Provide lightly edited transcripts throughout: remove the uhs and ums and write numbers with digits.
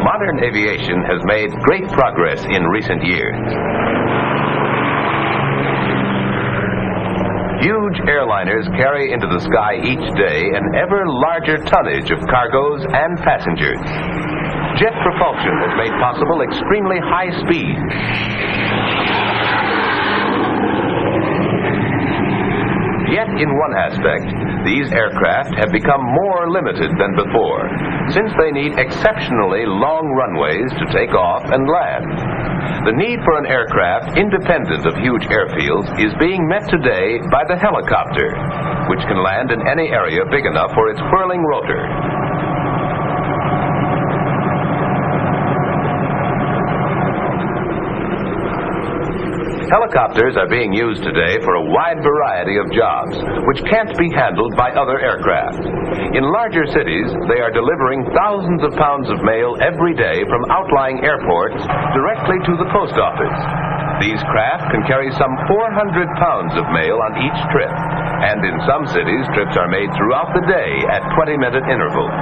Modern aviation has made great progress in recent years. Huge airliners carry into the sky each day an ever larger tonnage of cargoes and passengers. Jet propulsion has made possible extremely high speed. Yet, in one aspect, these aircraft have become more limited than before, since they need exceptionally long runways to take off and land. The need for an aircraft independent of huge airfields is being met today by the helicopter, which can land in any area big enough for its whirling rotor. Helicopters are being used today for a wide variety of jobs, which can't be handled by other aircraft. In larger cities, they are delivering thousands of pounds of mail every day from outlying airports directly to the post office. These craft can carry some 400 pounds of mail on each trip, and in some cities, trips are made throughout the day at 20-minute intervals.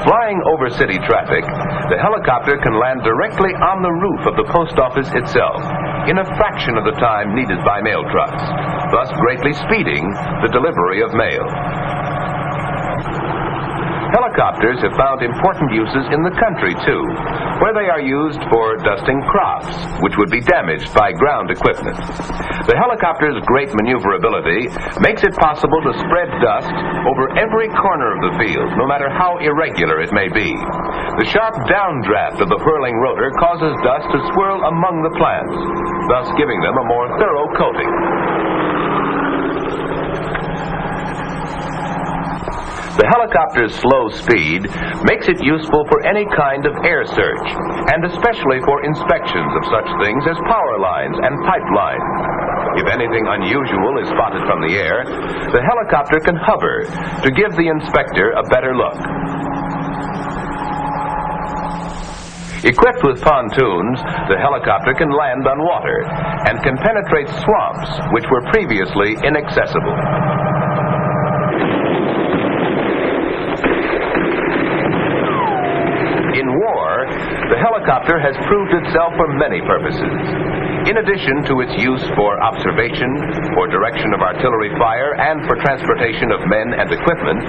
Flying over city traffic, the helicopter can land directly on the roof of the post office itself, in a fraction of the time needed by mail trucks, thus greatly speeding the delivery of mail. Helicopters have found important uses in the country, too, where they are used for dusting crops, which would be damaged by ground equipment. The helicopter's great maneuverability makes it possible to spread dust over every corner of the field, no matter how irregular it may be. The sharp downdraft of the whirling rotor causes dust to swirl among the plants, thus giving them a more thorough coating. The helicopter's slow speed makes it useful for any kind of air search, and especially for inspections of such things as power lines and pipelines. If anything unusual is spotted from the air, the helicopter can hover to give the inspector a better look. Equipped with pontoons, the helicopter can land on water and can penetrate swamps which were previously inaccessible. In war, the helicopter has proved itself for many purposes. In addition to its use for observation, for direction of artillery fire, and for transportation of men and equipment,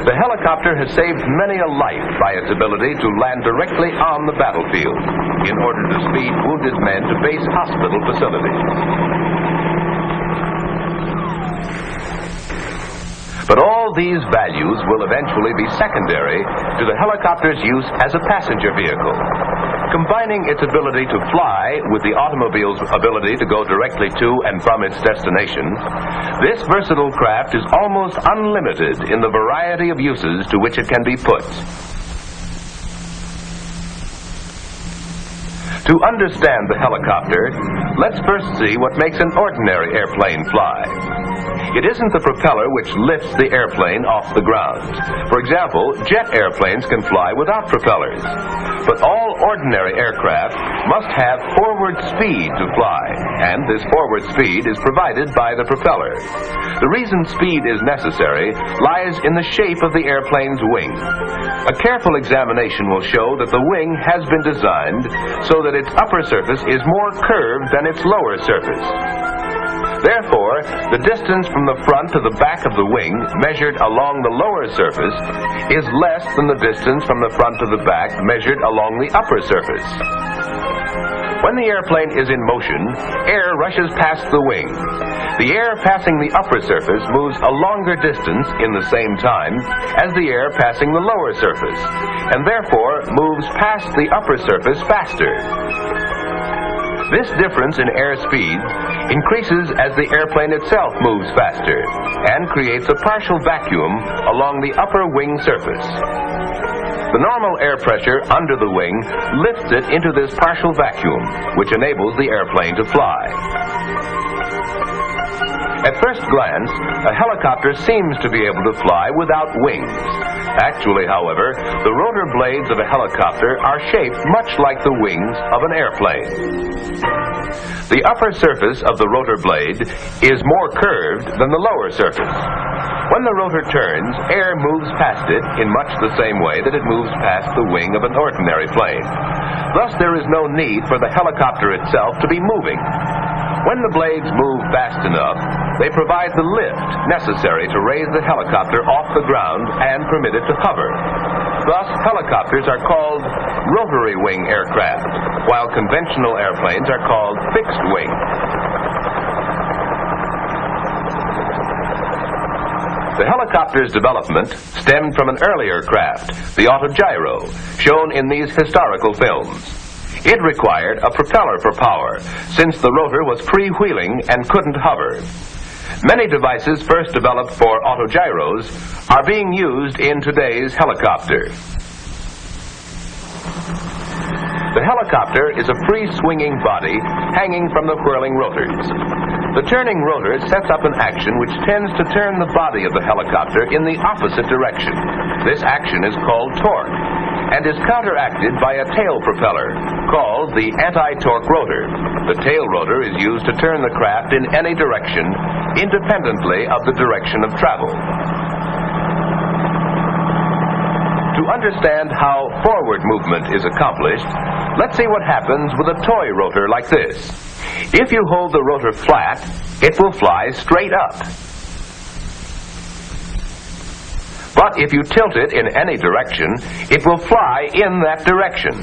the helicopter has saved many a life by its ability to land directly on the battlefield in order to speed wounded men to base hospital facilities. But all these values will eventually be secondary to the helicopter's use as a passenger vehicle. Combining its ability to fly with the automobile's ability to go directly to and from its destination, this versatile craft is almost unlimited in the variety of uses to which it can be put. To understand the helicopter, let's first see what makes an ordinary airplane fly. It isn't the propeller which lifts the airplane off the ground. For example, jet airplanes can fly without propellers. But all ordinary aircraft must have forward speed to fly, and this forward speed is provided by the propeller. The reason speed is necessary lies in the shape of the airplane's wing. A careful examination will show that the wing has been designed so that its upper surface is more curved than its lower surface. Therefore, the distance from the front to the back of the wing, measured along the lower surface, is less than the distance from the front to the back, measured along the upper surface. When the airplane is in motion, air rushes past the wing. The air passing the upper surface moves a longer distance in the same time as the air passing the lower surface, and therefore moves past the upper surface faster. This difference in air speed increases as the airplane itself moves faster and creates a partial vacuum along the upper wing surface. The normal air pressure under the wing lifts it into this partial vacuum, which enables the airplane to fly. At first glance, a helicopter seems to be able to fly without wings. Actually, however, the rotor blades of a helicopter are shaped much like the wings of an airplane. The upper surface of the rotor blade is more curved than the lower surface. When the rotor turns, air moves past it in much the same way that it moves past the wing of an ordinary plane. Thus, there is no need for the helicopter itself to be moving. When the blades move fast enough, they provide the lift necessary to raise the helicopter off the ground and permit it to hover. Thus, helicopters are called rotary wing aircraft, while conventional airplanes are called fixed wing. The helicopter's development stemmed from an earlier craft, the autogyro, shown in these historical films. It required a propeller for power, since the rotor was freewheeling and couldn't hover. Many devices first developed for autogyros are being used in today's helicopter. The helicopter is a free-swinging body hanging from the whirling rotors. The turning rotor sets up an action which tends to turn the body of the helicopter in the opposite direction. This action is called torque and is counteracted by a tail propeller called the anti-torque rotor. The tail rotor is used to turn the craft in any direction independently of the direction of travel. To understand how forward movement is accomplished, let's see what happens with a toy rotor like this. If you hold the rotor flat, it will fly straight up. But if you tilt it in any direction, it will fly in that direction.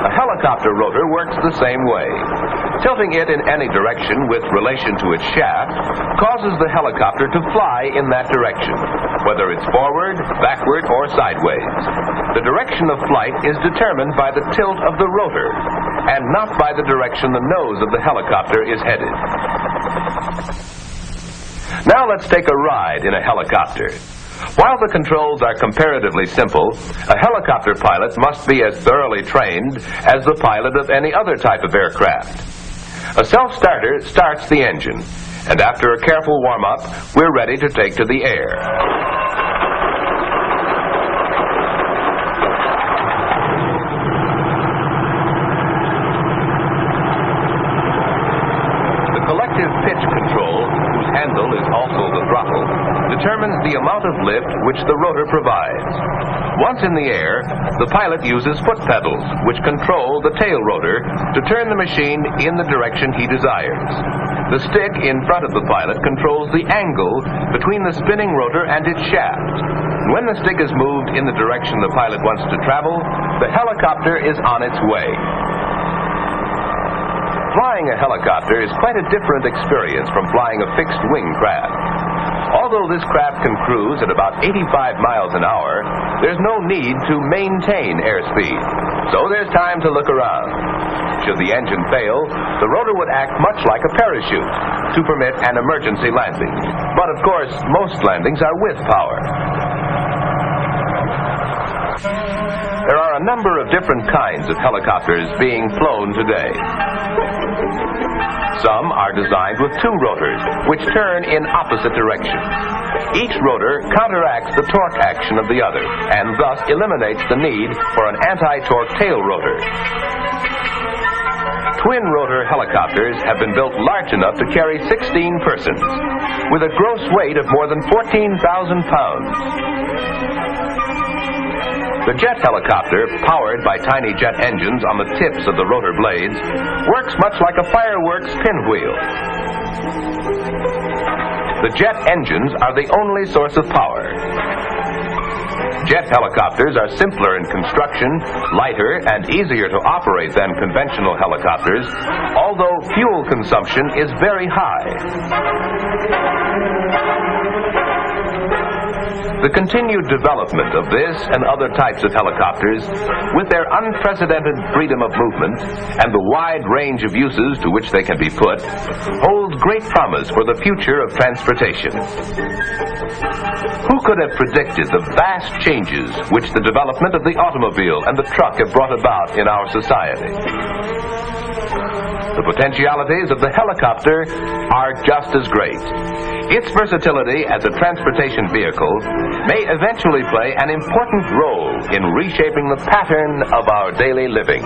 A helicopter rotor works the same way. Tilting it in any direction with relation to its shaft causes the helicopter to fly in that direction, whether it's forward, backward, or sideways. The direction of flight is determined by the tilt of the rotor, and not by the direction the nose of the helicopter is headed. Now let's take a ride in a helicopter. While the controls are comparatively simple, a helicopter pilot must be as thoroughly trained as the pilot of any other type of aircraft. A self-starter starts the engine, and after a careful warm-up, we're ready to take to the air. The collective pitch control, whose handle is also the throttle, determines the amount of lift which the rotor provides. Once in the air, the pilot uses foot pedals, which control the tail rotor to turn the machine in the direction he desires. The stick in front of the pilot controls the angle between the spinning rotor and its shaft. When the stick is moved in the direction the pilot wants to travel, the helicopter is on its way. Flying a helicopter is quite a different experience from flying a fixed-wing craft. Although this craft can cruise at about 85 miles an hour, there's no need to maintain airspeed, so there's time to look around. Should the engine fail, the rotor would act much like a parachute to permit an emergency landing. But of course, most landings are with power. There are a number of different kinds of helicopters being flown today. Some are designed with two rotors, which turn in opposite directions. Each rotor counteracts the torque action of the other, and thus eliminates the need for an anti-torque tail rotor. Twin-rotor helicopters have been built large enough to carry 16 persons, with a gross weight of more than 14,000 pounds. The jet helicopter, powered by tiny jet engines on the tips of the rotor blades, works much like a fireworks pinwheel. The jet engines are the only source of power. Jet helicopters are simpler in construction, lighter, and easier to operate than conventional helicopters, although fuel consumption is very high. The continued development of this and other types of helicopters, with their unprecedented freedom of movement and the wide range of uses to which they can be put, holds great promise for the future of transportation. Who could have predicted the vast changes which the development of the automobile and the truck have brought about in our society? The potentialities of the helicopter are just as great. Its versatility as a transportation vehicle may eventually play an important role in reshaping the pattern of our daily living.